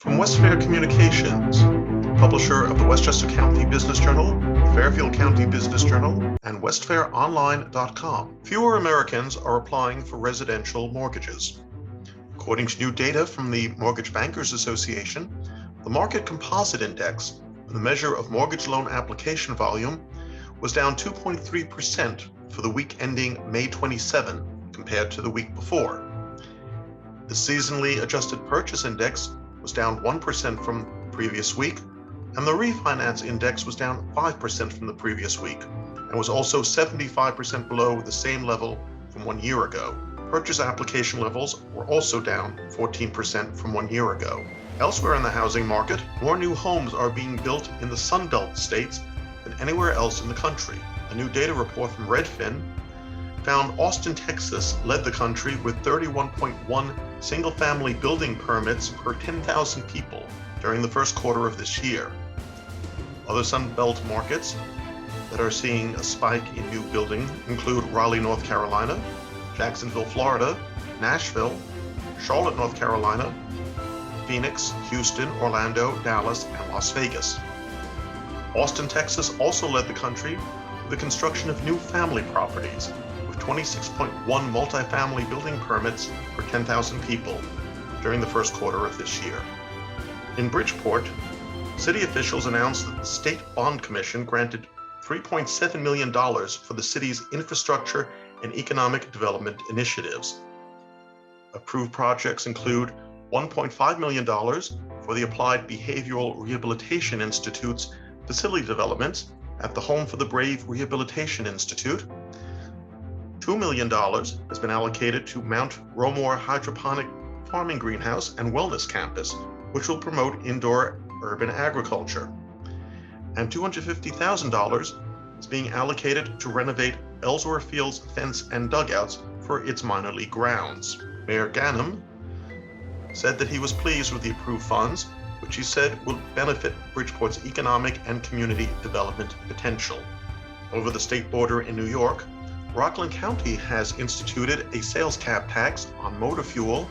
From West Fair Communications, publisher of the Westchester County Business Journal, the Fairfield County Business Journal, and westfaironline.com, fewer Americans are applying for residential mortgages. According to new data from the Mortgage Bankers Association, the Market Composite Index, the measure of mortgage loan application volume, was down 2.3% for the week ending May 27 compared to the week before. The seasonally adjusted purchase index was down 1% from the previous week, and the refinance index was down 5% from the previous week, and was also 75% below the same level from 1 year ago. Purchase application levels were also down 14% from 1 year ago. Elsewhere in the housing market, more new homes are being built in the Sun Belt states than anywhere else in the country. A new data report from Redfin found Austin, Texas led the country with 31.1 single-family building permits per 10,000 people during the first quarter of this year. Other Sun Belt markets that are seeing a spike in new building include Raleigh, North Carolina, Jacksonville, Florida, Nashville, Charlotte, North Carolina, Phoenix, Houston, Orlando, Dallas, and Las Vegas. Austin, Texas also led the country with the construction of new family properties, with 26.1 multifamily building permits per 10,000 people during the first quarter of this year. In Bridgeport, city officials announced that the State Bond Commission granted $3.7 million for the city's infrastructure and economic development initiatives. Approved projects include $1.5 million for the Applied Behavioral Rehabilitation Institute's facility developments at the Home for the Brave Rehabilitation Institute. $2 million has been allocated to Mount Romore Hydroponic Farming Greenhouse and Wellness Campus, which will promote indoor urban agriculture. And $250,000 is being allocated to renovate Ellsworth Field's fence and dugouts for its minor league grounds. Mayor Ganim said that he was pleased with the approved funds, which he said will benefit Bridgeport's economic and community development potential. Over the state border in New York, Rockland County has instituted a sales cap tax on motor fuel.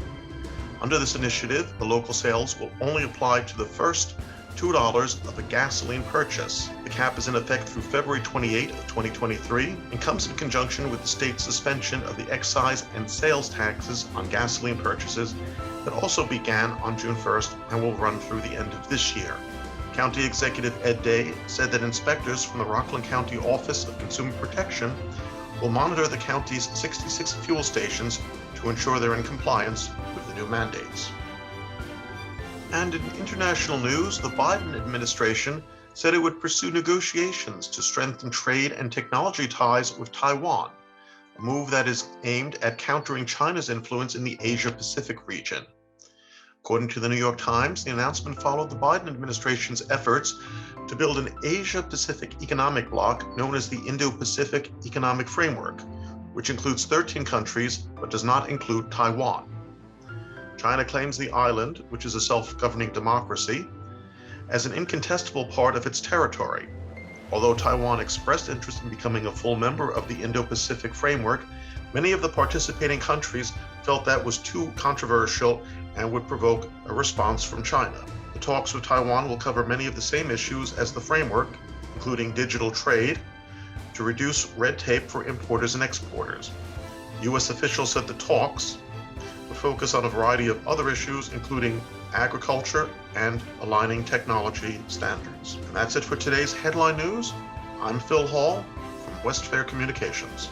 Under this initiative, the local sales will only apply to the first $2 of a gasoline purchase. The cap is in effect through February 28 of 2023 and comes in conjunction with the state's suspension of the excise and sales taxes on gasoline purchases that also began on June 1st and will run through the end of this year. County Executive Ed Day said that inspectors from the Rockland County Office of Consumer Protection will monitor the county's 66 fuel stations to ensure they're in compliance with the new mandates. And in international news, the Biden administration said it would pursue negotiations to strengthen trade and technology ties with Taiwan, a move that is aimed at countering China's influence in the Asia-Pacific region. According to the New York Times, the announcement followed the Biden administration's efforts to build an Asia-Pacific economic bloc known as the Indo-Pacific Economic Framework, which includes 13 countries but does not include Taiwan. China claims the island, which is a self-governing democracy, as an incontestable part of its territory. Although Taiwan expressed interest in becoming a full member of the Indo-Pacific Framework, many of the participating countries felt that was too controversial and would provoke a response from China. The talks with Taiwan will cover many of the same issues as the framework, including digital trade, to reduce red tape for importers and exporters. U.S. officials said the talks would focus on a variety of other issues, including agriculture and aligning technology standards. And that's it for today's headline news. I'm Phil Hall from West Fair Communications.